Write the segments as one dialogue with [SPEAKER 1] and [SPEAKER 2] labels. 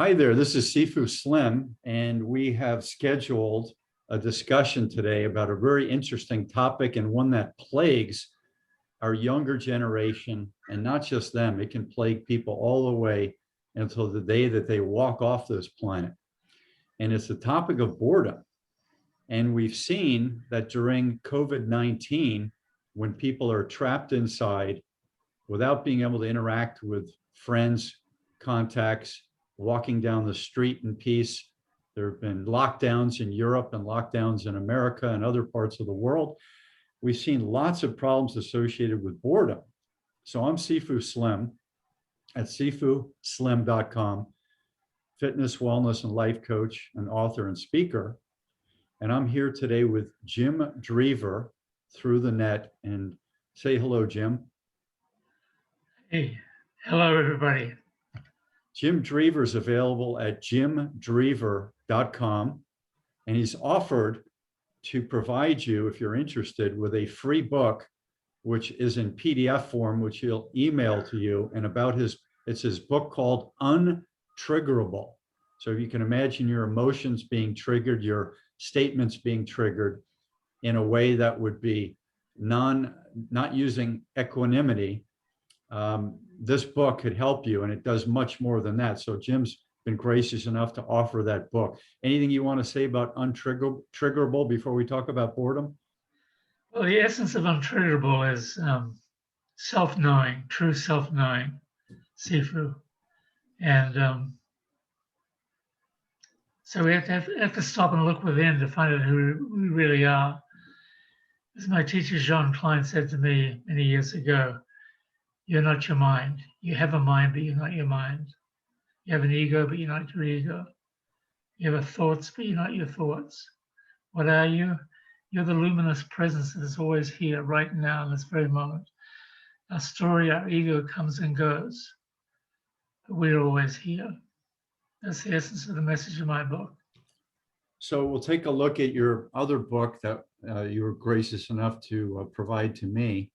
[SPEAKER 1] Hi there, this is Sifu Slim, and we have scheduled a discussion today about a very interesting topic and one that plagues our younger generation, and not just them. It can plague people all the way until the day that they walk off this planet. And it's the topic of boredom. And we've seen that during COVID-19, when people are trapped inside without being able to interact with friends, contacts, walking down the street in peace. There have been lockdowns in Europe and lockdowns in America and other parts of the world. We've seen lots of problems associated with boredom. So I'm Sifu Slim at sifuslim.com, fitness, wellness, and life coach, an author and speaker. And I'm here today with Jim Dreaver through the net. And say hello, Jim.
[SPEAKER 2] Hey, hello, everybody.
[SPEAKER 1] Jim Dreaver is available at jdreaver.com, and he's offered to provide you, if you're interested, with a free book, which is in PDF form, which he'll email to you, and it's his book called Untriggerable. So you can imagine your emotions being triggered, your statements being triggered in a way that would be not using equanimity. This book could help you, and it does much more than that. So Jim's been gracious enough to offer that book. Anything you want to say about Untriggerable before we talk about boredom?
[SPEAKER 2] Well, the essence of Untriggerable is self-knowing, true self-knowing, Sifu. And so we have to stop and look within to find out who we really are. As my teacher, Jean Klein, said to me many years ago, you're not your mind. You have a mind, but you're not your mind. You have an ego, but you're not your ego. You have thoughts, but you're not your thoughts. What are you? You're the luminous presence that is always here right now in this very moment. Our story, our ego comes and goes, but we're always here. That's the essence of the message of my book.
[SPEAKER 1] So we'll take a look at your other book that you were gracious enough to provide to me.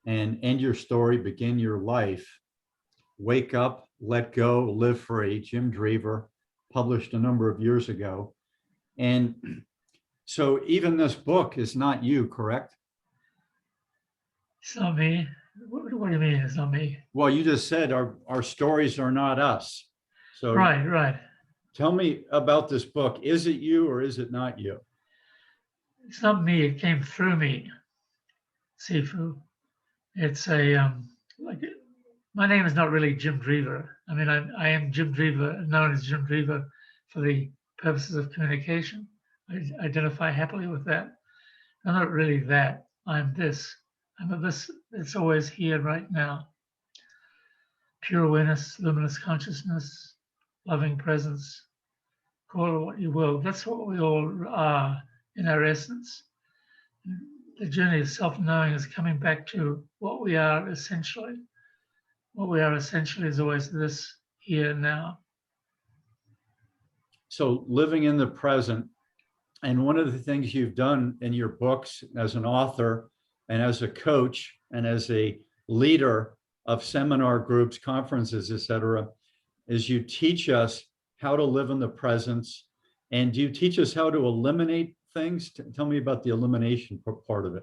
[SPEAKER 1] And End Your Story, Begin Your Life, Wake Up, Let Go, Live Free, Jim Dreaver, published a number of years ago. And so even this book is not you, correct?
[SPEAKER 2] It's not me. What do you mean it's not me?
[SPEAKER 1] Well, you just said our stories are not us. So
[SPEAKER 2] Right.
[SPEAKER 1] Tell me about this book. Is it you or is it not you?
[SPEAKER 2] It's not me. It came through me, Sifu. It's my name is not really Jim Dreaver. I mean, I am Jim Dreaver, known as Jim Dreaver for the purposes of communication. I identify happily with that. I'm not really that. I'm this. I'm a this. It's always here right now. Pure awareness, luminous consciousness, loving presence. Call it what you will. That's what we all are in our essence. The journey of self-knowing is coming back to what we are essentially. What we are essentially is always this, here, now.
[SPEAKER 1] So living in the present. And one of the things you've done in your books as an author and as a coach and as a leader of seminar groups, conferences, etc., is you teach us how to live in the presence. And do you teach us how to eliminate things? Tell me about the elimination part of it.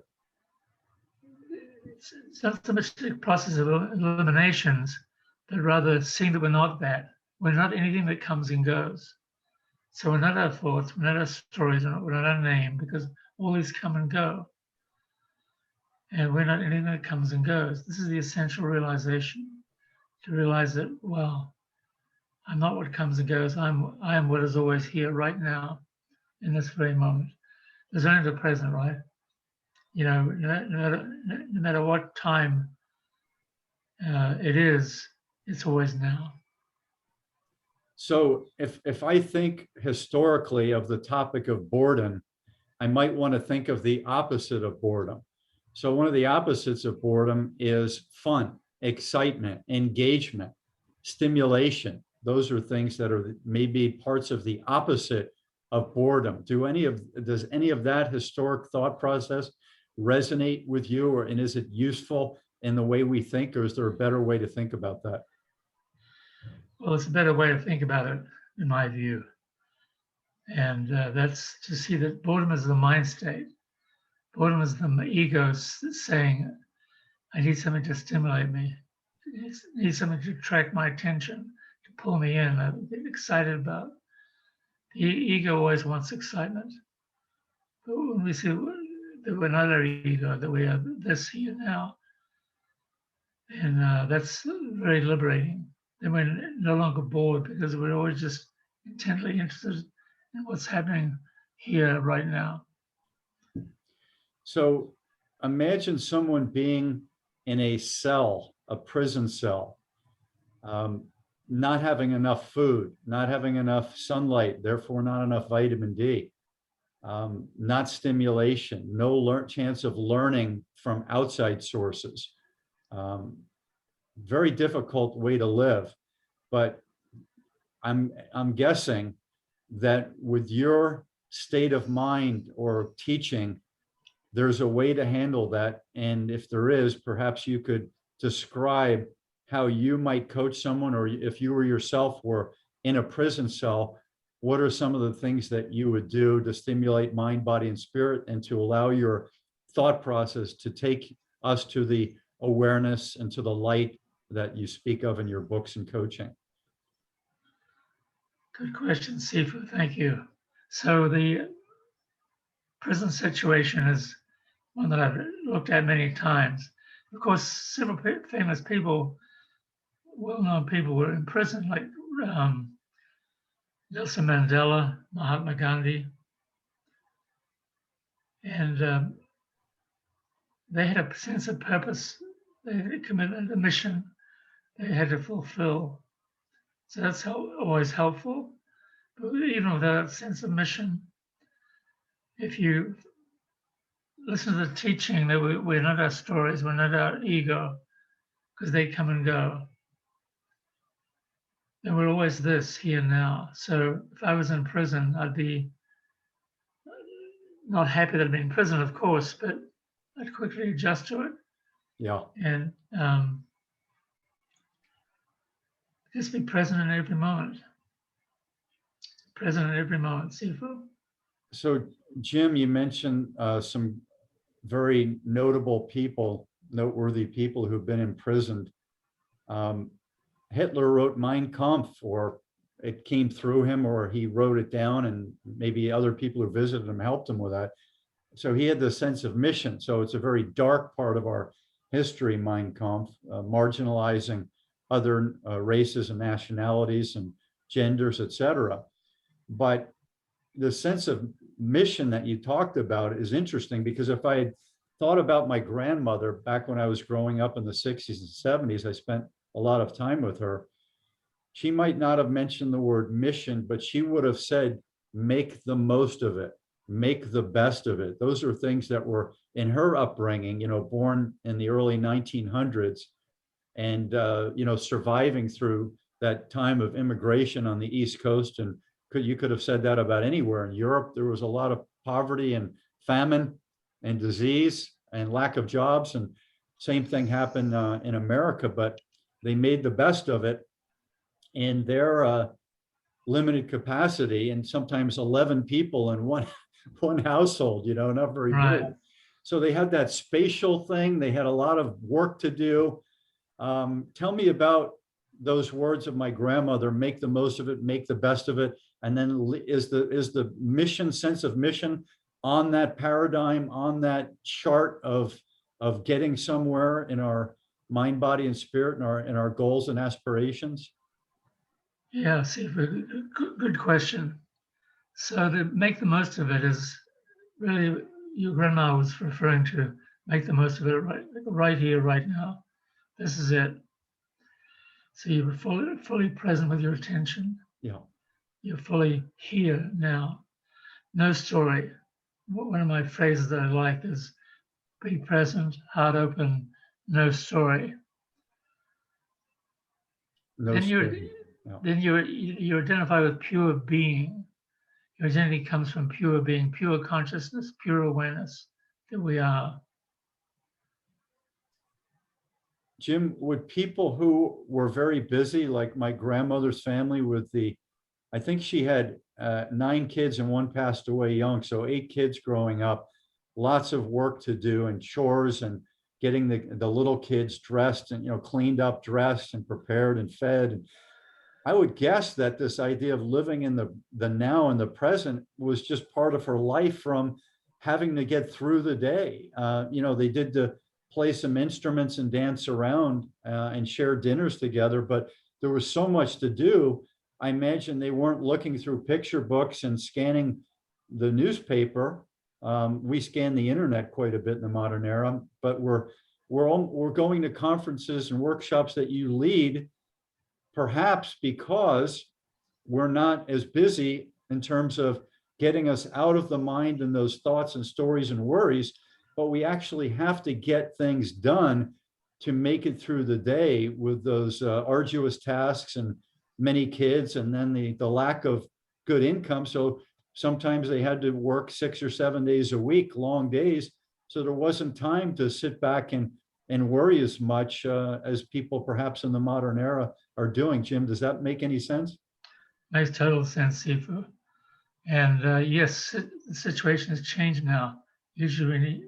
[SPEAKER 2] It's not so much the process of eliminations, but rather seeing that we're not that. We're not anything that comes and goes. So we're not our thoughts, we're not our stories, we're not our name, because all these come and go. And we're not anything that comes and goes. This is the essential realization, to realize that, well, I'm not what comes and goes. I am what is always here right now in this very moment. There's only the present, right? You know, no matter what time it is, it's always now.
[SPEAKER 1] So if I think historically of the topic of boredom, I might want to think of the opposite of boredom. So one of the opposites of boredom is fun, excitement, engagement, stimulation. Those are things that are maybe parts of the opposite of boredom. Does any of that historic thought process resonate with you, and is it useful in the way we think, or is there a better way to think about that?
[SPEAKER 2] Well, it's a better way to think about it, in my view. And that's to see that boredom is the mind state. Boredom is the ego saying, I need something to stimulate me. I need something to attract my attention, to pull me in, I get excited about. The ego always wants excitement. But when we see that we're another ego, that we are this here now, and that's very liberating. Then we're no longer bored because we're always just intently interested in what's happening here right now.
[SPEAKER 1] So imagine someone being in a cell, a prison cell, not having enough food, not having enough sunlight, therefore not enough vitamin D, not stimulation, no chance of learning from outside sources. Very difficult way to live. But I'm guessing that with your state of mind or teaching, there's a way to handle that. And if there is, perhaps you could describe how you might coach someone, or if you were yourself were in a prison cell, what are some of the things that you would do to stimulate mind, body, and spirit, and to allow your thought process to take us to the awareness and to the light that you speak of in your books and coaching?
[SPEAKER 2] Good question, Sifu. Thank you. So the prison situation is one that I've looked at many times. Of course, several famous people, well-known people, were in prison, like Nelson Mandela, Mahatma Gandhi, and they had a sense of purpose. They committed a mission they had to fulfill. So that's always helpful. But even without a sense of mission, if you listen to the teaching, that we're not our stories, we're not our ego, because they come and go. And we're always this here and now. So if I was in prison, I'd be not happy that I'd been in prison, of course, but I'd quickly adjust to it.
[SPEAKER 1] Yeah.
[SPEAKER 2] And just be present in every moment. Present in every moment, Sifu.
[SPEAKER 1] So, Jim, you mentioned some very notable people, noteworthy people who've been imprisoned. Hitler wrote Mein Kampf, or it came through him, or he wrote it down, and maybe other people who visited him helped him with that. So he had this sense of mission. So it's a very dark part of our history, Mein Kampf, marginalizing other races and nationalities and genders, etc. But the sense of mission that you talked about is interesting, because if I had thought about my grandmother back when I was growing up in the 60s and 70s, I spent a lot of time with her. She might not have mentioned the word mission, but she would have said, make the most of it, make the best of it. Those are things that were in her upbringing, born in the early 1900s, and surviving through that time of immigration on the East Coast. And you could have said that about anywhere in Europe. There was a lot of poverty and famine and disease and lack of jobs, and same thing happened in America, but they made the best of it in their limited capacity, and sometimes 11 people in one household, not very
[SPEAKER 2] Right.
[SPEAKER 1] big. So they had that spatial thing. They had a lot of work to do. Tell me about those words of my grandmother: make the most of it, make the best of it. And then is the mission, sense of mission, on that paradigm, on that chart of getting somewhere in our mind, body, and spirit, and our goals and aspirations?
[SPEAKER 2] Yeah, Sifu, good question. So to make the most of it is really, your grandma was referring to make the most of it right here, right now. This is it. So you're fully present with your attention.
[SPEAKER 1] Yeah.
[SPEAKER 2] You're fully here now. No story. One of my phrases that I like is be present, heart open, no story.
[SPEAKER 1] No
[SPEAKER 2] Then
[SPEAKER 1] story. Yeah.
[SPEAKER 2] then you identify with pure being. Your identity comes from pure being, pure consciousness, pure awareness that we are.
[SPEAKER 1] Jim, would people who were very busy, like my grandmother's family with I think she had 9 kids and one passed away young, so 8 kids growing up, lots of work to do and chores and getting the little kids dressed and, cleaned up, dressed and prepared and fed. And I would guess that this idea of living in the now and the present was just part of her life from having to get through the day. They did play some instruments and dance around and share dinners together, but there was so much to do. I imagine they weren't looking through picture books and scanning the newspaper. We scan the internet quite a bit in the modern era, but we're going to conferences and workshops that you lead, perhaps because we're not as busy in terms of getting us out of the mind and those thoughts and stories and worries, but we actually have to get things done to make it through the day with those arduous tasks and many kids, and then the lack of good income. So sometimes they had to work 6 or 7 days a week, long days. So there wasn't time to sit back and worry as much as people perhaps in the modern era are doing. Jim, does that make any sense?
[SPEAKER 2] Makes total sense, Sifu. And yes, the situation has changed now. Usually when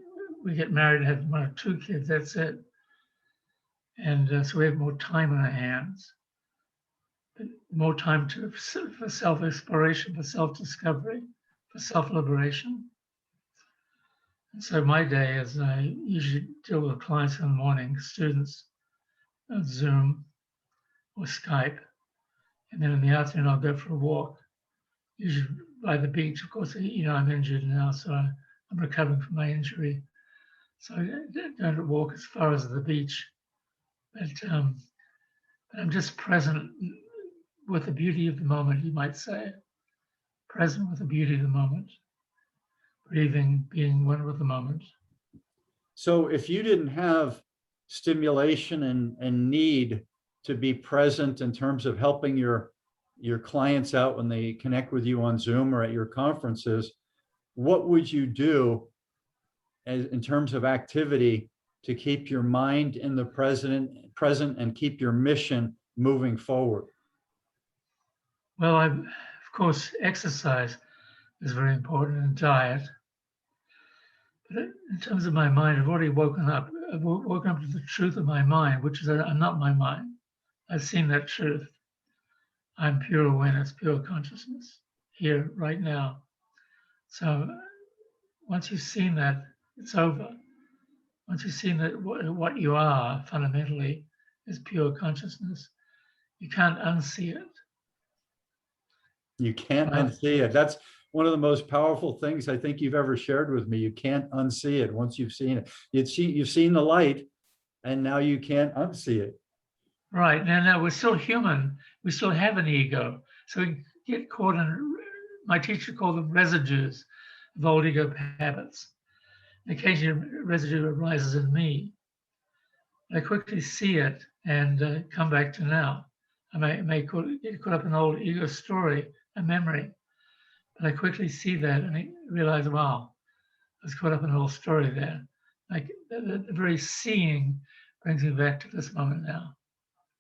[SPEAKER 2] we get married and have 1 or 2 kids, that's it. And so we have more time on our hands, more time for self-exploration, for self-discovery, for self-liberation. And so my day is I usually deal with clients in the morning, students on Zoom or Skype. And then in the afternoon, I'll go for a walk, usually by the beach. Of course, I'm injured now, so I'm recovering from my injury. So I don't walk as far as the beach, but I'm just present with the beauty of the moment, you might say. Present with the beauty of the moment, breathing, being one with the moment.
[SPEAKER 1] So if you didn't have stimulation and need to be present in terms of helping your clients out when they connect with you on Zoom or at your conferences, what would you do in terms of activity to keep your mind in the present and keep your mission moving forward?
[SPEAKER 2] Well, of course, exercise is very important, and diet. But in terms of my mind, I've already woken up. I've woken up to the truth of my mind, which is that I'm not my mind. I've seen that truth. I'm pure awareness, pure consciousness, here, right now. So once you've seen that, it's over. Once you've seen that what you are fundamentally is pure consciousness, you can't unsee it.
[SPEAKER 1] You can't unsee it. That's one of the most powerful things I think you've ever shared with me. You can't unsee it once you've seen it. You've seen the light, and now you can't unsee it.
[SPEAKER 2] Right. Now we're still human. We still have an ego. So we get caught in, my teacher called them residues of old ego habits. And occasionally a residue arises in me. I quickly see it and come back to now. I may get caught up in an old ego story, a memory, but I quickly see that and I realize, wow, I was caught up in an old story there. Like the very seeing brings me back to this moment now,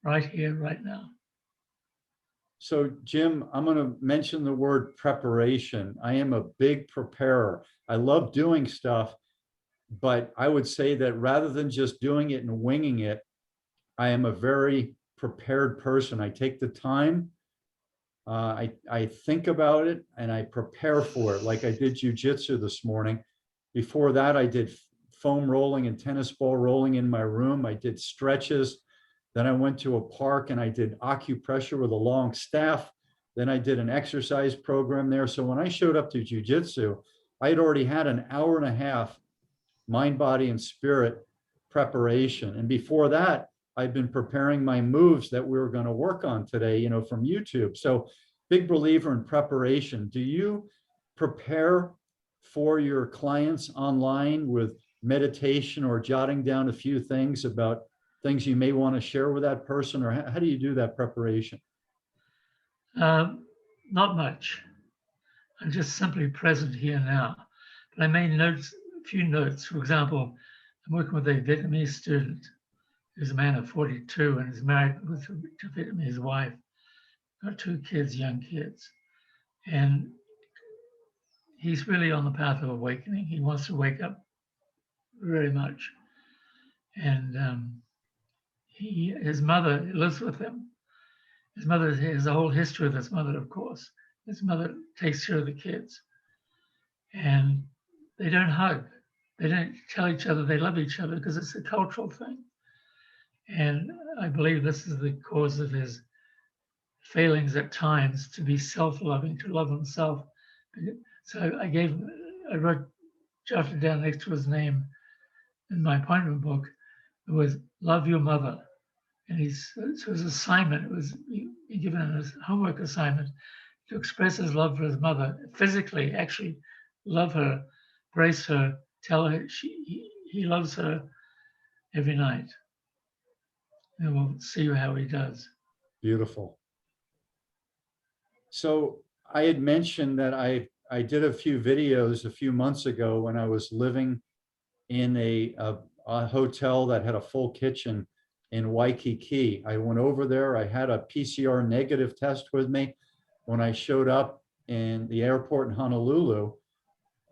[SPEAKER 2] right here, right now.
[SPEAKER 1] So, Jim, I'm going to mention the word preparation. I am a big preparer. I love doing stuff, but I would say that rather than just doing it and winging it, I am a very prepared person. I take the time, I think about it, and I prepare for it. Like I did jujitsu this morning. Before that, I did foam rolling and tennis ball rolling in my room. I did stretches. Then I went to a park and I did acupressure with a long staff. Then I did an exercise program there. So when I showed up to jujitsu, I had already had an hour and a half mind, body, and spirit preparation. And before that, I've been preparing my moves that we were going to work on today, from YouTube. So big believer in preparation. Do you prepare for your clients online with meditation or jotting down a few things about things you may want to share with that person, or how do you do that preparation?
[SPEAKER 2] Not much. I'm just simply present here now. But I made a few notes. For example, I'm working with a Vietnamese student He's a man of 42 and is married to Vietnamese wife, got 2 kids, young kids. And he's really on the path of awakening. He wants to wake up very much. And his mother lives with him. His mother has a whole history with his mother, of course. His mother takes care of the kids. And they don't hug. They don't tell each other they love each other because it's a cultural thing. And I believe this is the cause of his failings at times to be self-loving, to love himself. So I wrote, jotted down next to his name in my appointment book, it was love your mother. And so his assignment, it was given his homework assignment to express his love for his mother, physically, actually love her, embrace her, tell her he loves her every night. And we'll see how he does.
[SPEAKER 1] Beautiful. So I had mentioned that I did a few videos a few months ago when I was living in a hotel that had a full kitchen in Waikiki. I went over there. I had a PCR negative test with me. When I showed up in the airport in Honolulu,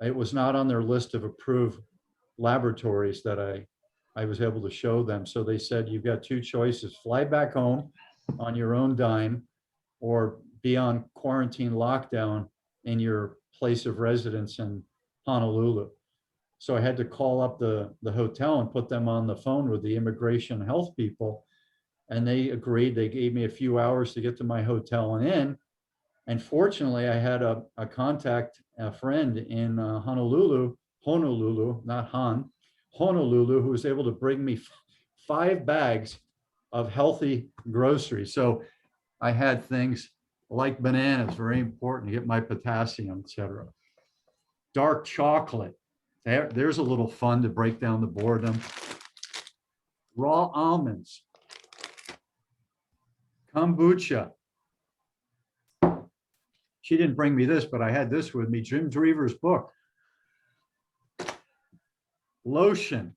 [SPEAKER 1] it was not on their list of approved laboratories that I was able to show them. So they said, you've got 2 choices: fly back home on your own dime, or be on quarantine lockdown in your place of residence in Honolulu. So I had to call up the hotel and put them on the phone with the immigration health people. And they agreed. They gave me a few hours to get to my hotel and inn. And fortunately, I had a contact, a friend in Honolulu, not Honolulu, who was able to bring me 5 bags of healthy groceries. So I had things like bananas, very important to get my potassium, etc. Dark chocolate. There's a little fun to break down the boredom. Raw almonds. Kombucha. She didn't bring me this, but I had this with me, Jean Dreaver's book. Lotion.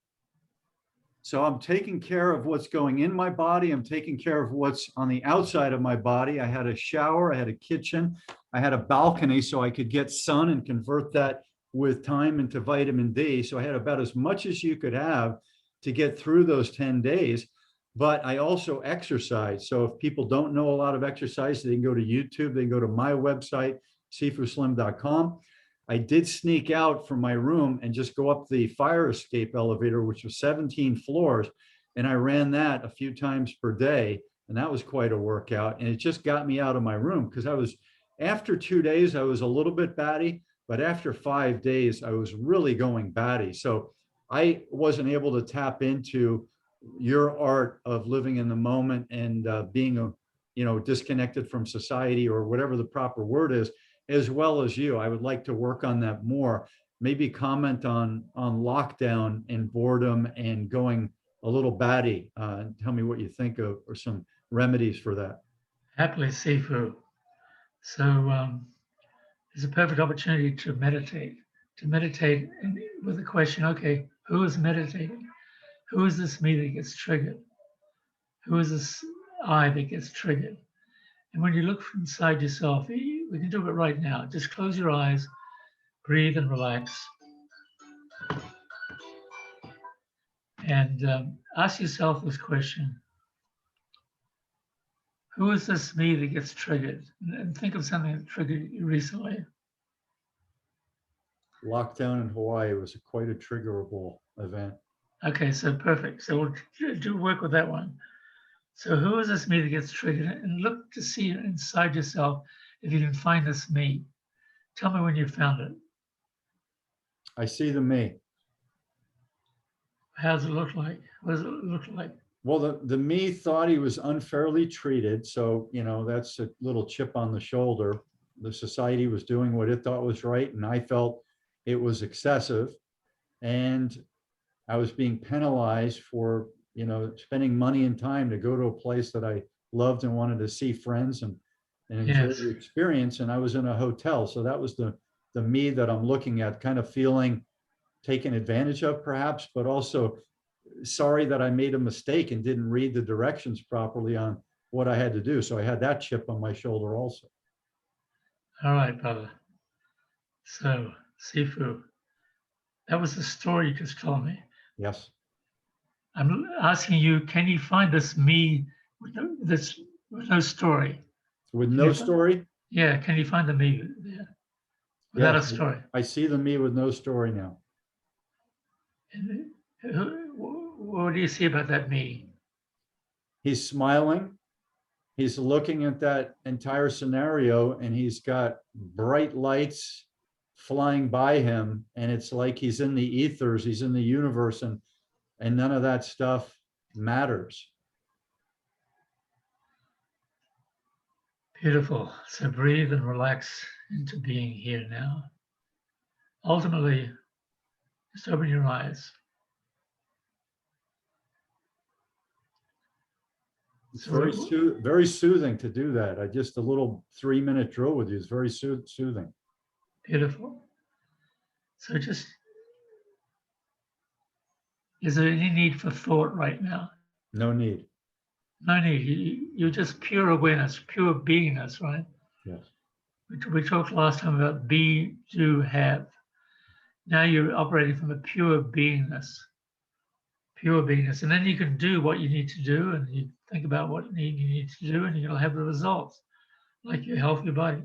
[SPEAKER 1] So I'm taking care of what's going in my body. I'm taking care of what's on the outside of my body. I had a shower, I had a kitchen, I had a balcony so I could get sun and convert that with time into vitamin D. So I had about as much as you could have to get through those 10 days. But I also exercise. So if people don't know a lot of exercise, they can go to YouTube, they can go to my website, sifuslim.com. I did sneak out from my room and just go up the fire escape elevator, which was 17 floors. And I ran that a few times per day. And that was quite a workout. And it just got me out of my room because after 2 days, I was a little bit batty, but after 5 days, I was really going batty. So I wasn't able to tap into your art of living in the moment and being disconnected from society, or whatever the proper word is, as well as you. I would like to work on that more. Maybe comment on lockdown and boredom and going a little batty. Tell me what you think of, or some remedies for that.
[SPEAKER 2] Happily, Sifu. So it's a perfect opportunity to meditate with the question, okay, who is meditating? Who is this me that gets triggered? Who is this I that gets triggered? And when you look inside yourself, we can do it right now. Just close your eyes, breathe and relax. And ask yourself this question. Who is this me that gets triggered? And think of something that triggered you recently.
[SPEAKER 1] Lockdown in Hawaii was quite a triggerable event.
[SPEAKER 2] Okay, so perfect. So we'll do work with that one. So who is this me that gets triggered? And look to see inside yourself if you can find this me. Tell me when you found it.
[SPEAKER 1] I see the me.
[SPEAKER 2] How does it look like? What does it look like?
[SPEAKER 1] Well, the me thought he was unfairly treated. So, that's a little chip on the shoulder. The society was doing what it thought was right, and I felt it was excessive. And I was being penalized for, spending money and time to go to a place that I loved and wanted to see friends and enjoy
[SPEAKER 2] Yes.
[SPEAKER 1] the experience. And I was in a hotel. So that was the me that I'm looking at, kind of feeling taken advantage of perhaps, but also sorry that I made a mistake and didn't read the directions properly on what I had to do. So I had that chip on my shoulder also.
[SPEAKER 2] All right, brother. So, Sifu, that was the story you just told me.
[SPEAKER 1] Yes.
[SPEAKER 2] I'm asking you, can you find this me with no story?
[SPEAKER 1] With no story?
[SPEAKER 2] Yeah, can you find the me there without a
[SPEAKER 1] Yes,
[SPEAKER 2] story?
[SPEAKER 1] I see the me with no story now.
[SPEAKER 2] And what do you see about that me?
[SPEAKER 1] He's smiling. He's looking at that entire scenario and he's got bright lights flying by him. And it's like he's in the ethers, he's in the universe, and none of that stuff matters.
[SPEAKER 2] Beautiful. So breathe and relax into being here now. Ultimately, just open your eyes.
[SPEAKER 1] It's very soothing to do that. A little 3-minute drill with you is very soothing.
[SPEAKER 2] Beautiful. So just, is there any need for thought right now?
[SPEAKER 1] No need.
[SPEAKER 2] No need. You're just pure awareness, pure beingness, right?
[SPEAKER 1] Yes.
[SPEAKER 2] We talked last time about be, do, have. Now you're operating from a pure beingness. Pure beingness. And then you can do what you need to do, and you think about what you need to do, and you'll have the results, like your healthy body.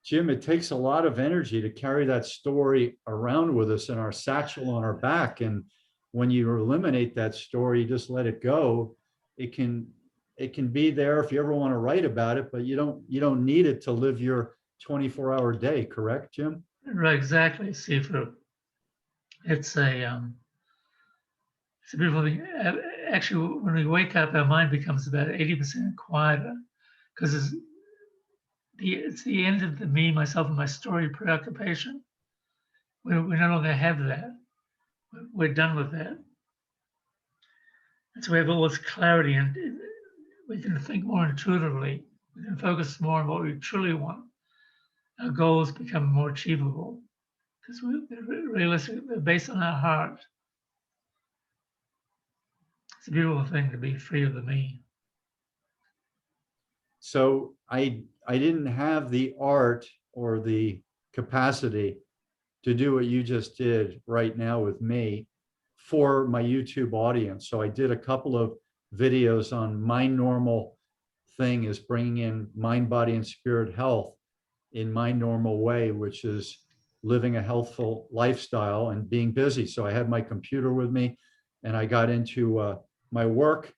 [SPEAKER 1] Jim, it takes a lot of energy to carry that story around with us in our satchel on our back. And when you eliminate that story, you just let it go. It can be there if you ever want to write about it, but you don't need it to live your 24-hour day, correct, Jim?
[SPEAKER 2] Right, exactly, Sifu. It's a beautiful thing. Actually, when we wake up, our mind becomes about 80% quieter because it's the end of the me, myself, and my story preoccupation. We no longer have that. We're done with that. And so we have all this clarity, and we can think more intuitively. We can focus more on what we truly want. Our goals become more achievable because we're realistic, they're based on our heart. It's a beautiful thing to be free of the me.
[SPEAKER 1] So I didn't have the art or the capacity to do what you just did right now with me for my YouTube audience. So I did a couple of videos on my normal thing is bringing in mind, body, and spirit health in my normal way, which is living a healthful lifestyle and being busy. So I had my computer with me and I got into my work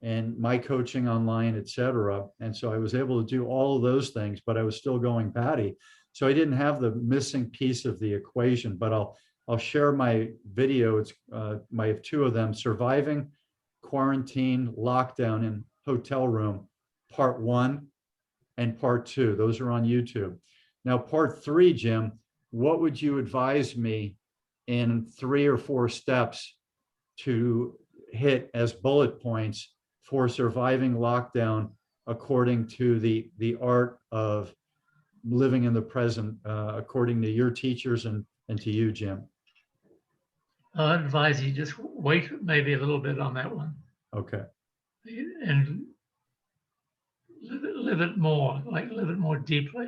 [SPEAKER 1] and my coaching online, et cetera. And so I was able to do all of those things, but I was still going batty. So I didn't have the missing piece of the equation, but I'll share my video. It's I have 2 of them: surviving quarantine lockdown in hotel room, part 1 and part 2. Those are on YouTube. Now, part 3, Jim, what would you advise me in 3 or 4 steps to hit as bullet points for surviving lockdown according to the art of living in the present, according to your teachers and to you, Jim?
[SPEAKER 2] I'd advise you just wait maybe a little bit on that one.
[SPEAKER 1] Okay.
[SPEAKER 2] And live it more, like live it more deeply.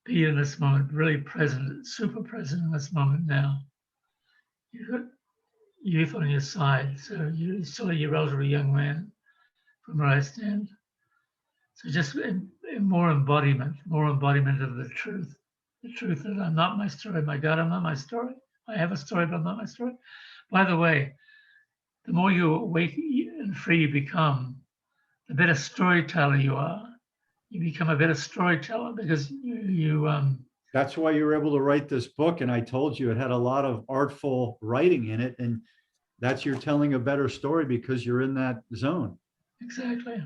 [SPEAKER 2] Be in this moment, really present, super present in this moment now. You've got youth on your side, so you're still a relatively young man from where I stand. So just more embodiment of the truth that I'm not my story. My God, I'm not my story. I have a story, but I'm not my story. By the way, the more you awake and free you become, the better storyteller you are. You become a better storyteller because you
[SPEAKER 1] That's why you were able to write this book. And I told you it had a lot of artful writing in it. And that's you're telling a better story because you're in that zone.
[SPEAKER 2] Exactly.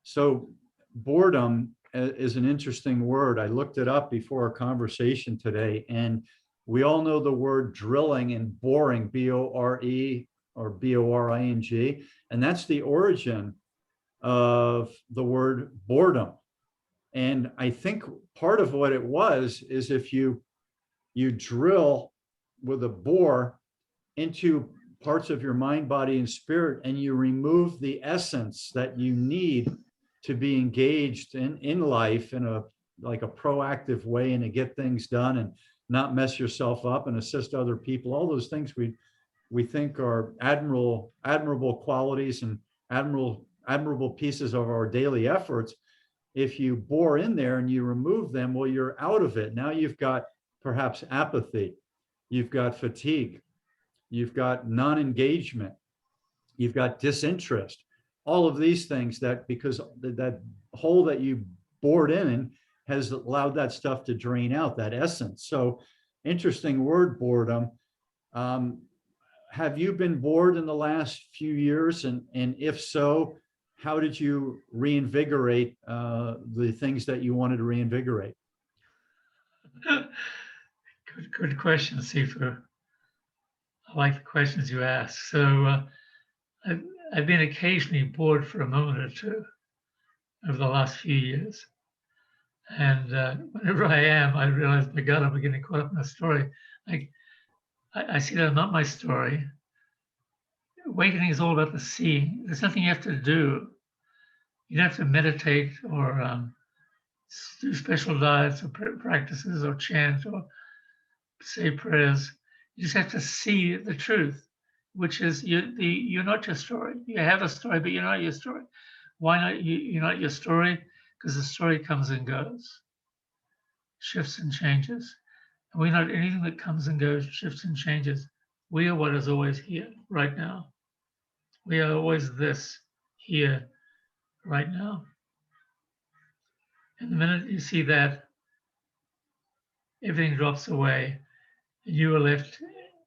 [SPEAKER 1] So boredom is an interesting word. I looked it up before our conversation today, and we all know the word drilling and boring, B-O-R-E or B-O-R-I-N-G, and that's the origin of the word boredom. And I think part of what it was is if you drill with a bore into parts of your mind, body, and spirit, and you remove the essence that you need to be engaged in life in a like a proactive way and to get things done and not mess yourself up and assist other people, all those things we think are admirable qualities and admirable pieces of our daily efforts. If you bore in there and you remove them, well, you're out of it. Now you've got perhaps apathy, you've got fatigue, you've got non-engagement, you've got disinterest, all of these things that because that hole that you bored in has allowed that stuff to drain out, that essence. So interesting word, boredom. Have you been bored in the last few years? And if so, how did you reinvigorate the things that you wanted to reinvigorate?
[SPEAKER 2] Good question, Sifu. I like the questions you ask. So I've been occasionally bored for a moment or two over the last few years. And whenever I am, I realize, my God, I'm getting caught up in a story. Like, I see that I'm not my story. Awakening is all about the seeing. There's nothing you have to do. You don't have to meditate or do special diets or practices or chant or say prayers. You just have to see the truth, which is you're not your story. You have a story, but you're not your story. Why not? You're not your story because the story comes and goes, shifts and changes. And we're not anything that comes and goes, shifts and changes. We are what is always here, right now. We are always this, here, right now. And the minute you see that, everything drops away, and you are left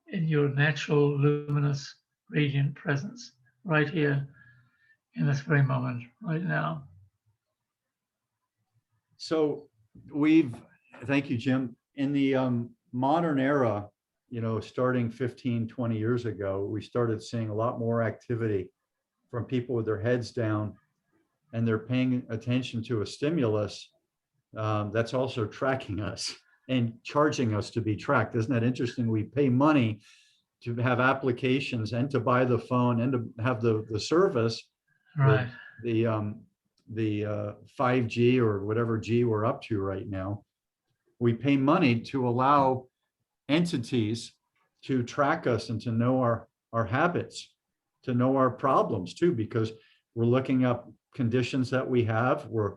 [SPEAKER 2] in your natural, luminous, radiant presence, right here, in this very moment, right now.
[SPEAKER 1] So thank you, Jim. In the modern era, starting 15, 20 years ago, we started seeing a lot more activity from people with their heads down, and they're paying attention to a stimulus that's also tracking us and charging us to be tracked. Isn't that interesting? We pay money to have applications and to buy the phone and to have the service,
[SPEAKER 2] right?
[SPEAKER 1] The 5G or whatever G we're up to right now. We pay money to allow entities to track us and to know our habits, to know our problems too, because we're looking up conditions that we have. We're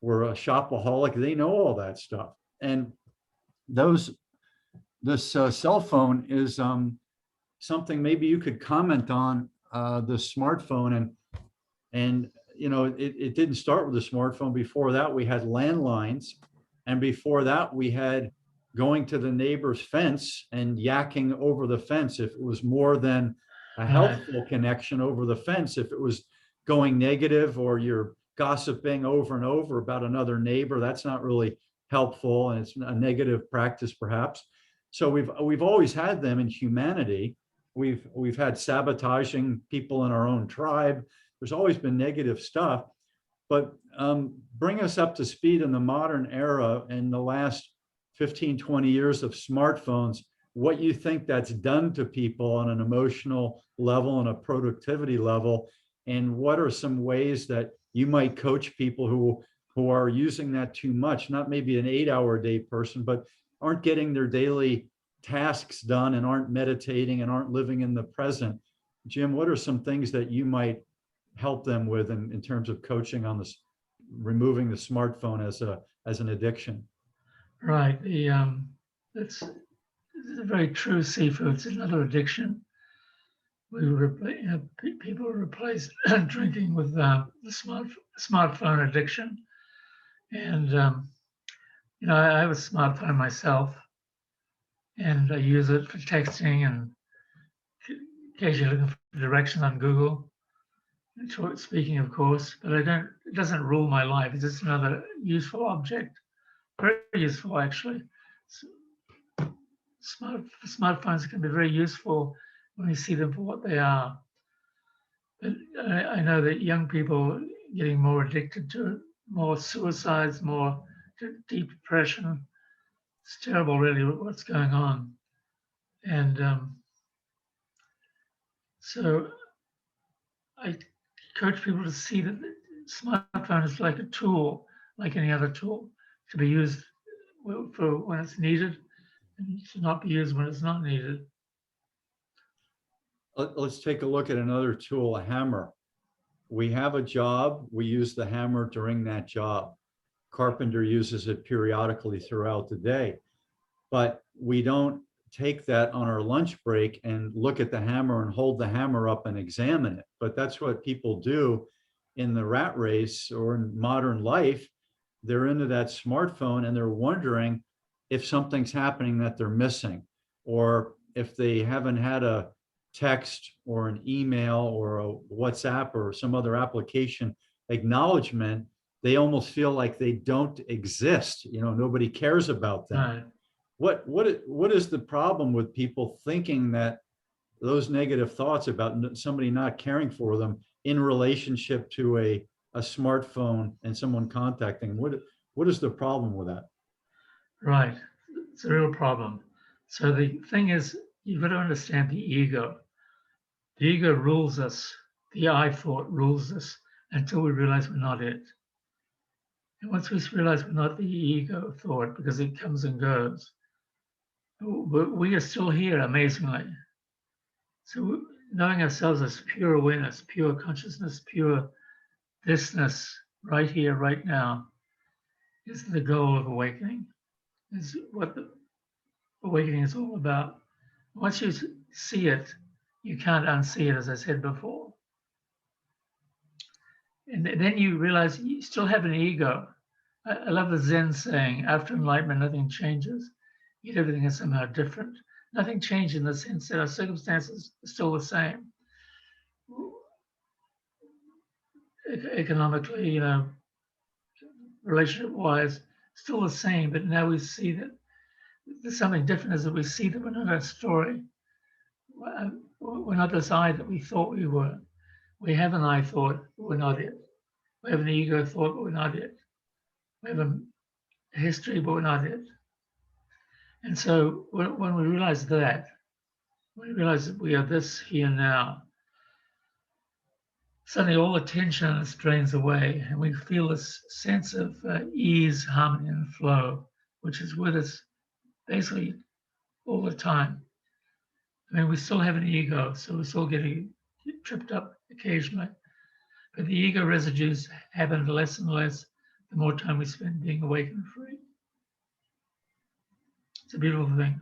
[SPEAKER 1] a shopaholic. They know all that stuff. And this cell phone is something maybe you could comment on, the smartphone. And it didn't start with the smartphone. Before that, we had landlines. And before that, we had going to the neighbor's fence and yakking over the fence if it was more than a helpful connection over the fence. If it was going negative or you're gossiping over and over about another neighbor, that's not really helpful, and it's a negative practice perhaps. So we've always had them in humanity. We've had sabotaging people in our own tribe. There's always been negative stuff. But bring us up to speed in the modern era, in the last 15, 20 years of smartphones, what you think that's done to people on an emotional level and a productivity level, and what are some ways that you might coach people who are using that too much, not maybe an 8-hour-a-day person, but aren't getting their daily tasks done and aren't meditating and aren't living in the present. Jim, what are some things that you might help them with in terms of coaching on this, removing the smartphone as an addiction?
[SPEAKER 2] Right. It's very true, Sifu. It's another addiction. People replace drinking with the smartphone addiction. And I have a smartphone myself, and I use it for texting and occasionally looking for directions on Google. Speaking, of course, but it doesn't rule my life. It's just another useful object, very useful actually. Smartphones can be very useful when we see them for what they are. But I know that young people are getting more addicted to more suicides, more deep depression. It's terrible, really, what's going on. And so I coach people to see that the smartphone is like a tool, like any other tool, to be used for when it's needed and to not be used when it's not needed.
[SPEAKER 1] Let's take a look at another tool, a hammer. We have a job, we use the hammer during that job. Carpenter uses it periodically throughout the day, but we don't take that on our lunch break and look at the hammer and hold the hammer up and examine it. But that's what people do in the rat race or in modern life. They're into that smartphone and they're wondering if something's happening that they're missing, or if they haven't had a text or an email or a WhatsApp or some other application acknowledgement, they almost feel like they don't exist. You know, nobody cares about them.
[SPEAKER 2] Right.
[SPEAKER 1] What is the problem with people thinking that those negative thoughts about somebody not caring for them in relationship to a smartphone and someone contacting? What is the problem with that?
[SPEAKER 2] Right. It's a real problem. So the thing is, you've got to understand the ego. The ego rules us. The I thought rules us until we realize we're not it. And once we realize we're not the ego thought, because it comes and goes, we are still here, amazingly. So knowing ourselves as pure awareness, pure consciousness, pure thisness, right here, right now, is the goal of awakening, is what the awakening is all about. Once you see it, you can't unsee it, as I said before. And then you realize you still have an ego. I love the Zen saying, after enlightenment, nothing changes, yet everything is somehow different. Nothing changed in the sense that our circumstances are still the same. Economically, you know, relationship-wise, still the same, but now we see that there's something different, is that we see that we're not a story. We're not this I that we thought we were. We have an I thought, but we're not it. We have an ego thought, but we're not it. We have a history, but we're not it. And so when we realize that, when we realize that we are this here now, suddenly all the tension drains away, and we feel this sense of ease, harmony, and flow, which is with us basically all the time. I mean, we still have an ego, so we're still getting tripped up occasionally. But the ego residues happen less and less the more time we spend being awake and free. It's a beautiful thing.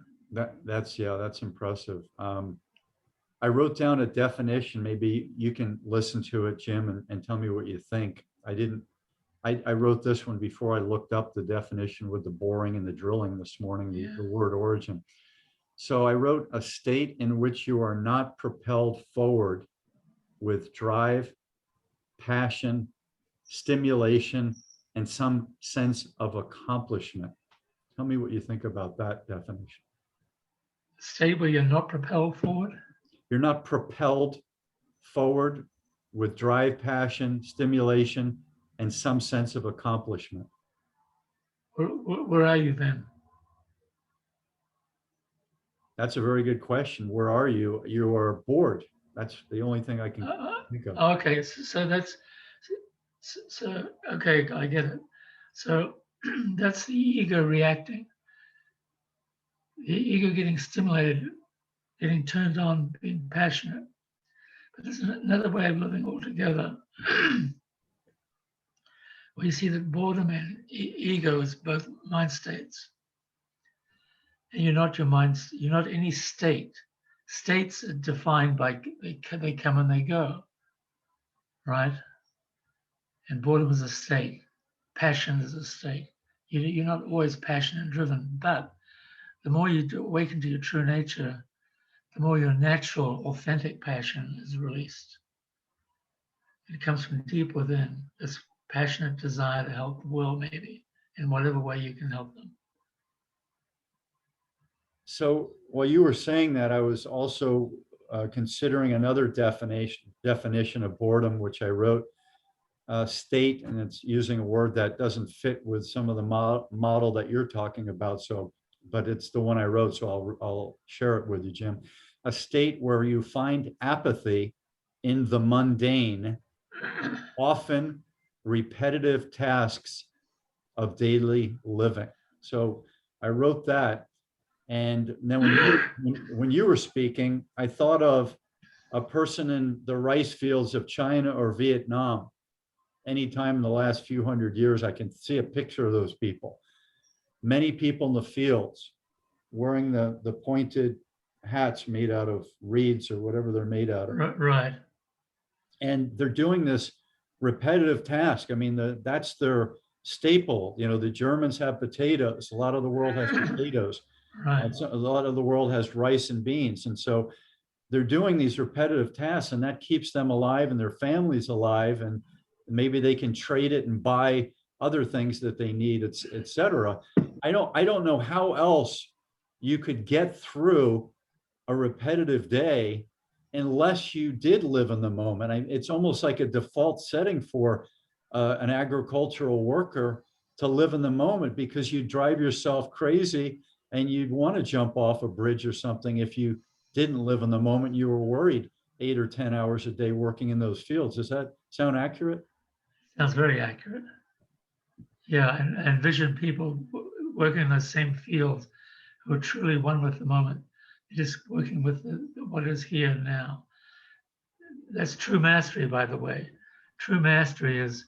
[SPEAKER 1] That's impressive. I wrote down a definition. Maybe you can listen to it, Jim, and tell me what you think. I wrote this one before I looked up the definition with the boring and the drilling this morning, the word origin. So I wrote a state in which you are not propelled forward with drive, passion, stimulation, and some sense of accomplishment. Tell me what you think about that definition.
[SPEAKER 2] State where you're not propelled forward?
[SPEAKER 1] You're not propelled forward with drive, passion, stimulation, and some sense of accomplishment.
[SPEAKER 2] Where are you then?
[SPEAKER 1] That's a very good question. Where are you? You are bored. That's the only thing I can think of.
[SPEAKER 2] Okay, so that's, so okay, I get it. So that's the ego reacting. The ego getting stimulated, getting turned on, being passionate. But there's another way of living altogether. We see that boredom and ego is both mind states. And you're not your mind, you're not any state. States are defined by, they come and they go, right? And boredom is a state. Passion is a state. You're not always passionate driven, but the more you awaken to your true nature, the more your natural, authentic passion is released. It comes from deep within, this passionate desire to help the world, maybe, in whatever way you can help them.
[SPEAKER 1] So while you were saying that, I was also considering another definition of boredom, which I wrote. state, and it's using a word that doesn't fit with some of the model that you're talking about. So, but it's the one I wrote, so I'll share it with you, Jim. A state where you find apathy in the mundane, often repetitive tasks of daily living. So I wrote that. And then when you were speaking, I thought of a person in the rice fields of China or Vietnam. Anytime in the last few hundred years, I can see a picture of those people. Many people in the fields wearing the pointed hats made out of reeds or whatever they're made out of.
[SPEAKER 2] Right.
[SPEAKER 1] And they're doing this repetitive task. I mean, that's their staple. You know, the Germans have potatoes. A lot of the world has potatoes.
[SPEAKER 2] Right.
[SPEAKER 1] A lot of the world has rice and beans. And so they're doing these repetitive tasks, and that keeps them alive and their families alive. And maybe they can trade it and buy other things that they need, et cetera. I don't know how else you could get through a repetitive day unless you did live in the moment. It's almost like a default setting for an agricultural worker to live in the moment, because you drive yourself crazy and you'd want to jump off a bridge or something if you didn't live in the moment. You were worried 8 or 10 hours a day working in those fields. Does that sound accurate?
[SPEAKER 2] Sounds very accurate. Yeah, and envision people working in those same fields who are truly one with the moment. They're just working with what is here and now. That's true mastery, by the way. True mastery is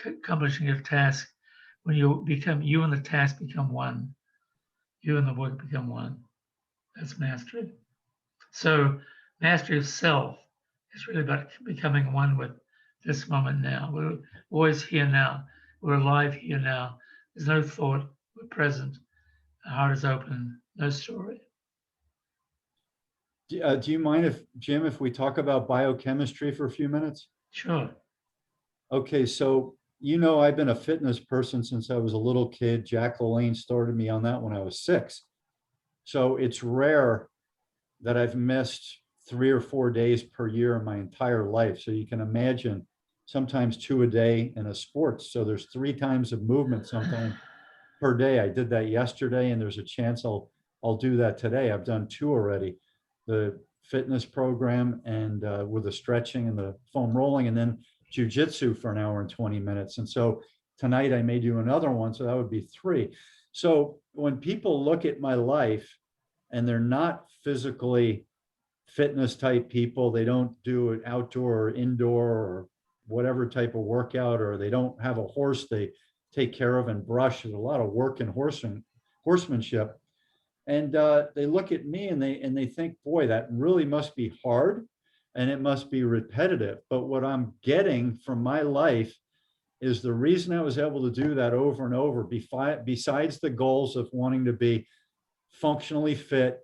[SPEAKER 2] accomplishing a task when you and the task become one. You and the work become one. That's mastery. So mastery of self is really about becoming one with this moment now. We're always here now. We're alive here now. There's no thought. We're present. Our heart is open. No story.
[SPEAKER 1] Do you mind if, Jim, if we talk about biochemistry for a few minutes?
[SPEAKER 2] Sure.
[SPEAKER 1] Okay, so I've been a fitness person since I was a little kid. Jack LaLanne started me on that when I was 6. So it's rare that I've missed 3 or 4 days per year in my entire life. So you can imagine sometimes 2 a day in a sport. So there's 3 times of movement sometimes per day. I did that yesterday, and there's a chance I'll do that today. I've done 2 already. The fitness program and with the stretching and the foam rolling, and then jujitsu for 1 hour and 20 minutes. And so tonight I may do another one. So that would be 3. So when people look at my life and they're not physically fitness type people, they don't do an outdoor or indoor or whatever type of workout, or they don't have a horse they take care of and brush. There's a lot of work in horsemanship. And they look at me and they think, boy, that really must be hard and it must be repetitive. But what I'm getting from my life is the reason I was able to do that over and over, besides the goals of wanting to be functionally fit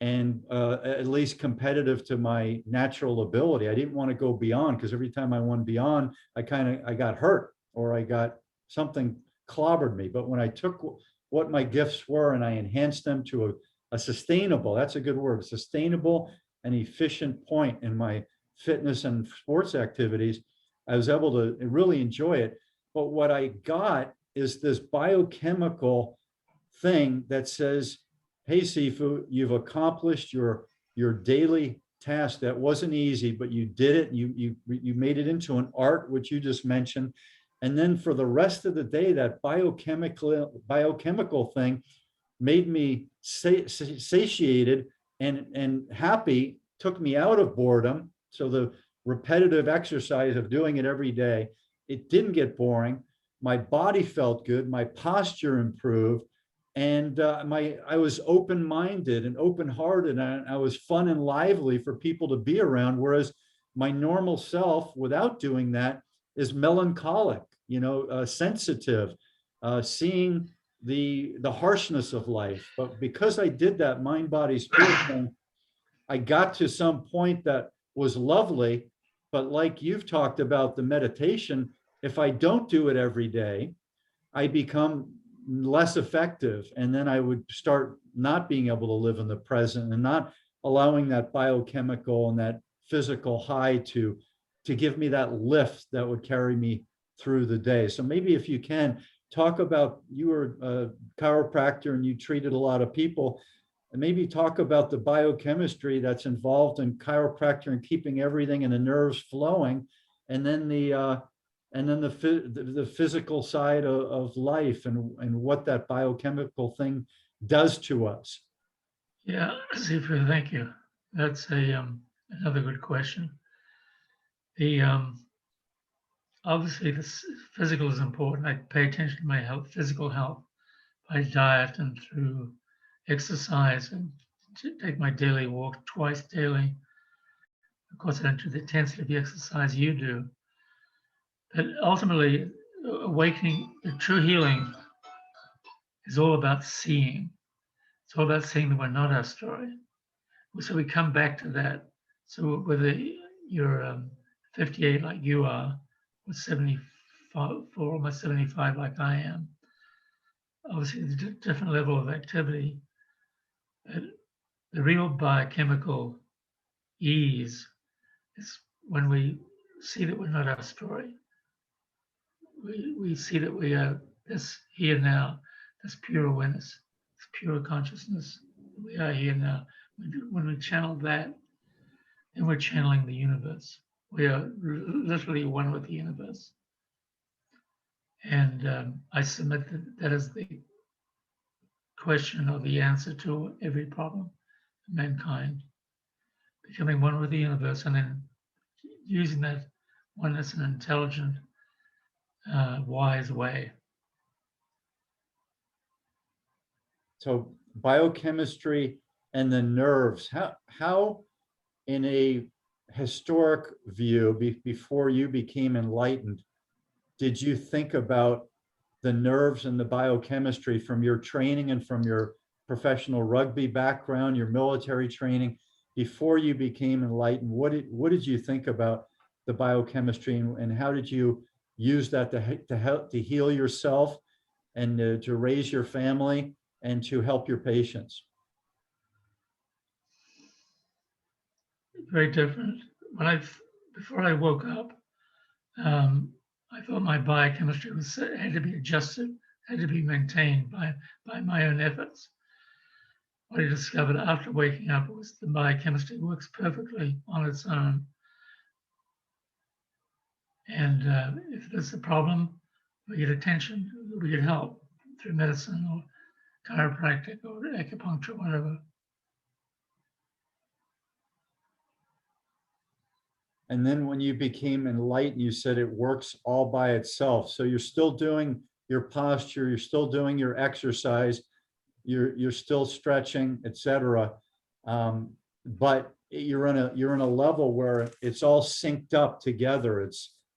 [SPEAKER 1] and at least competitive to my natural ability. I didn't want to go beyond, because every time I went beyond, I got hurt, or I got something clobbered me. But when I took what my gifts were and I enhanced them to a sustainable, that's a good word, a sustainable and efficient point in my fitness and sports activities, I was able to really enjoy it. But what I got is this biochemical thing that says, hey, Sifu, you've accomplished your daily task. That wasn't easy, but you did it. You made it into an art, which you just mentioned. And then for the rest of the day, that biochemical thing made me satiated and happy, took me out of boredom. So the repetitive exercise of doing it every day, it didn't get boring. My body felt good. My posture improved. And I was open-minded and open-hearted, and I was fun and lively for people to be around. Whereas my normal self, without doing that, is melancholic, sensitive, seeing the harshness of life. But because I did that mind, body, spirit thing, I got to some point that was lovely. But like you've talked about the meditation, if I don't do it every day, I become less effective. And then I would start not being able to live in the present and not allowing that biochemical and that physical high to to give me that lift that would carry me through the day. So maybe if you can talk about, you were a chiropractor and you treated a lot of people, and maybe talk about the biochemistry that's involved in chiropractor and keeping everything in the nerves flowing, and then the physical side of life and what that biochemical thing does to us.
[SPEAKER 2] Yeah, Sifu, thank you. That's another good question. The obviously this physical is important. I pay attention to my health, physical health, by diet and through exercise, and to take my daily walk twice daily. Of course, I don't do the intensity of the exercise you do. But ultimately, awakening, the true healing is all about seeing. It's all about seeing that we're not our story. So we come back to that. So whether you're 58 like you are, or 74, almost 75 like I am, obviously there's a different level of activity. But the real biochemical ease is when we see that we're not our story. We see that we are this here now, this pure awareness, this pure consciousness. We are here now. When we channel that, then we're channeling the universe. We are literally one with the universe. And I submit that is the question or the answer to every problem of mankind. Becoming one with the universe and then using that oneness in an intelligent, wise way.
[SPEAKER 1] So biochemistry and the nerves, how in a historic view, before you became enlightened, did you think about the nerves and the biochemistry from your training and from your professional rugby background, your military training, before you became enlightened? What did you think about the biochemistry, and how did you use that to help to heal yourself and to raise your family and to help your patients?
[SPEAKER 2] Very different. Before I woke up, I thought my biochemistry had to be adjusted, had to be maintained by my own efforts. What I discovered after waking up was the biochemistry works perfectly on its own. And if there's a problem, we get attention, we get help through medicine or chiropractic or acupuncture, whatever.
[SPEAKER 1] And then when you became enlightened, you said it works all by itself. So you're still doing your posture, you're still doing your exercise, you're still stretching, etc. But you're in a level where it's all synced up together.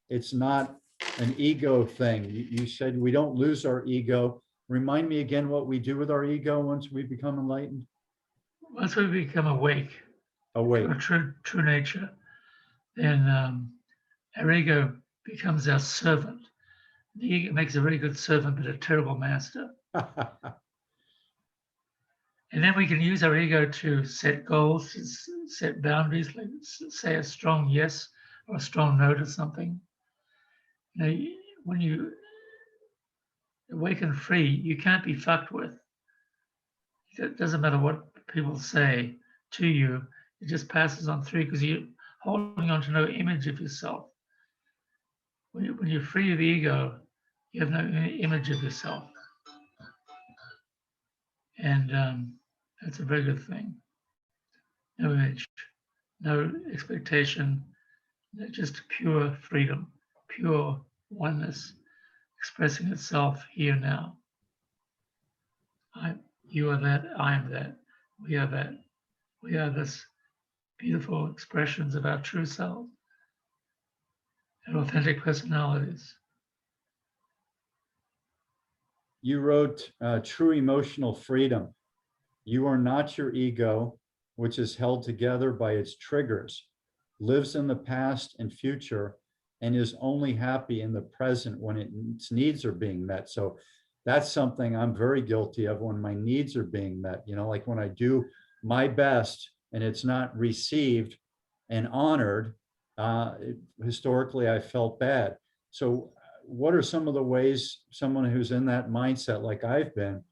[SPEAKER 1] It's not an ego thing. You said we don't lose our ego. Remind me again what we do with our ego once we become enlightened.
[SPEAKER 2] Once we become awake to our true nature, then our ego becomes our servant. The ego makes a very good servant, but a terrible master. And then we can use our ego to set goals, to set boundaries, like say a strong yes or a strong no to something. You know, when you awaken free, you can't be fucked with. It doesn't matter what people say to you, it just passes on through because you're holding on to no image of yourself. When you're free of the ego, you have no image of yourself. And that's a very good thing. No image, no expectation, just pure freedom, pure oneness, expressing itself here now. You are that, I am that, we are that. We are this beautiful expressions of our true self and authentic personalities.
[SPEAKER 1] You wrote True Emotional Freedom. You are not your ego, which is held together by its triggers, lives in the past and future, and is only happy in the present when its needs are being met. So that's something I'm very guilty of when my needs are being met. You know, like when I do my best and it's not received and honored, Historically, I felt bad. So what are some of the ways someone who's in that mindset, like I've been,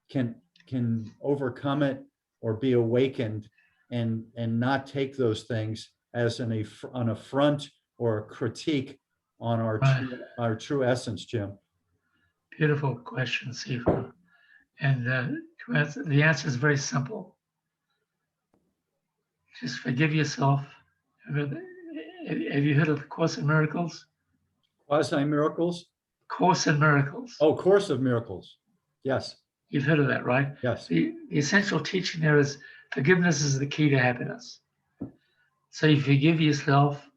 [SPEAKER 1] can overcome it or be awakened and not take those things as an affront or a critique on
[SPEAKER 2] Right.
[SPEAKER 1] our true essence, Jim?
[SPEAKER 2] Beautiful question, Sifu. And the answer is very simple. Just forgive yourself. Have you heard of the Course in Miracles?
[SPEAKER 1] Quasi miracles?
[SPEAKER 2] Course in Miracles.
[SPEAKER 1] Oh, Course of Miracles. Yes.
[SPEAKER 2] You've heard of that, right?
[SPEAKER 1] Yes.
[SPEAKER 2] The essential teaching there is forgiveness is the key to happiness. So you forgive yourself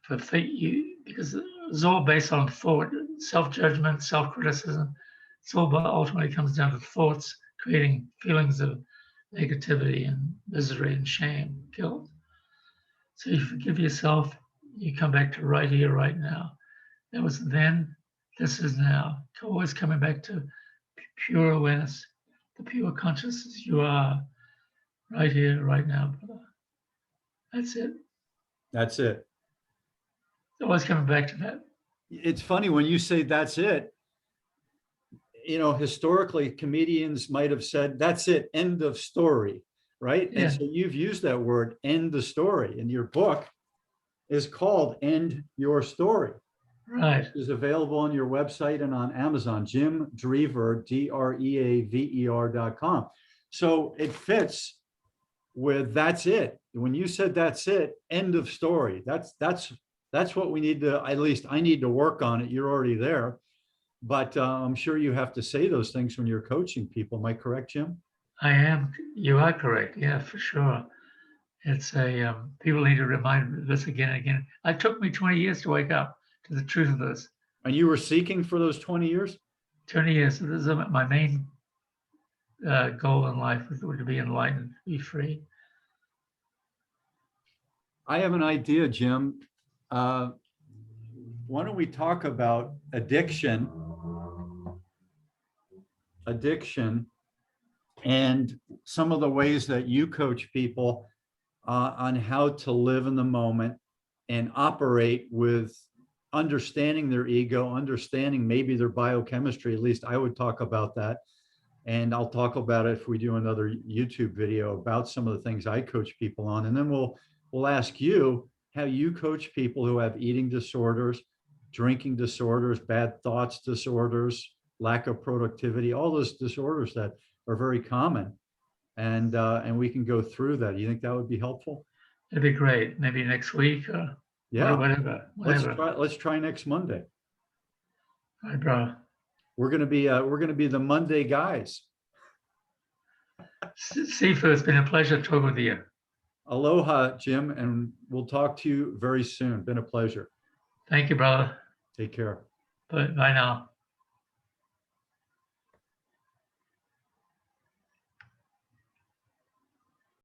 [SPEAKER 2] because it's all based on thought, self-judgment, self-criticism. It's all ultimately comes down to thoughts creating feelings of negativity and misery and shame, guilt. So you forgive yourself, you come back to right here, right now. That was then, this is now. Always coming back to pure awareness, the pure consciousness you are right here, right now, brother. That's it.
[SPEAKER 1] That's it.
[SPEAKER 2] Always coming back to that.
[SPEAKER 1] It's funny when you say that's it. You know, historically, comedians might have said, that's it, end of story, right?
[SPEAKER 2] Yeah.
[SPEAKER 1] And so you've used that word, end the story. And your book is called End Your Story.
[SPEAKER 2] Right.
[SPEAKER 1] It is available on your website and on Amazon, Jim Dreaver, DREAVER.com. So it fits with that's it. When you said that's it, end of story. That's what we need to, at least I need to work on it. You're already there. But I'm sure you have to say those things when you're coaching people. Am I correct, Jim?
[SPEAKER 2] I am. You are correct. Yeah, for sure. It's people need to remind this again and again. It took me 20 years to wake up to the truth of this.
[SPEAKER 1] And you were seeking for those 20 years?
[SPEAKER 2] 20 years. This is my main goal in life was to be enlightened, be free.
[SPEAKER 1] I have an idea, Jim. Why don't we talk about addiction and some of the ways that you coach people on how to live in the moment and operate with understanding their ego, understanding maybe their biochemistry. At least I would talk about that. And I'll talk about it if we do another YouTube video about some of the things I coach people on. And then we'll ask you how you coach people who have eating disorders, drinking disorders, bad thoughts disorders, lack of productivity, all those disorders that are very common. And we can go through that. You think that would be helpful?
[SPEAKER 2] It'd be great. Maybe next week or whatever.
[SPEAKER 1] Let's try next Monday.
[SPEAKER 2] All right, bro.
[SPEAKER 1] We're gonna be the Monday guys.
[SPEAKER 2] Sifu, it's been a pleasure talking with you.
[SPEAKER 1] Aloha, Jim, and we'll talk to you very soon. Been a pleasure.
[SPEAKER 2] Thank you, brother.
[SPEAKER 1] Take care.
[SPEAKER 2] Bye now.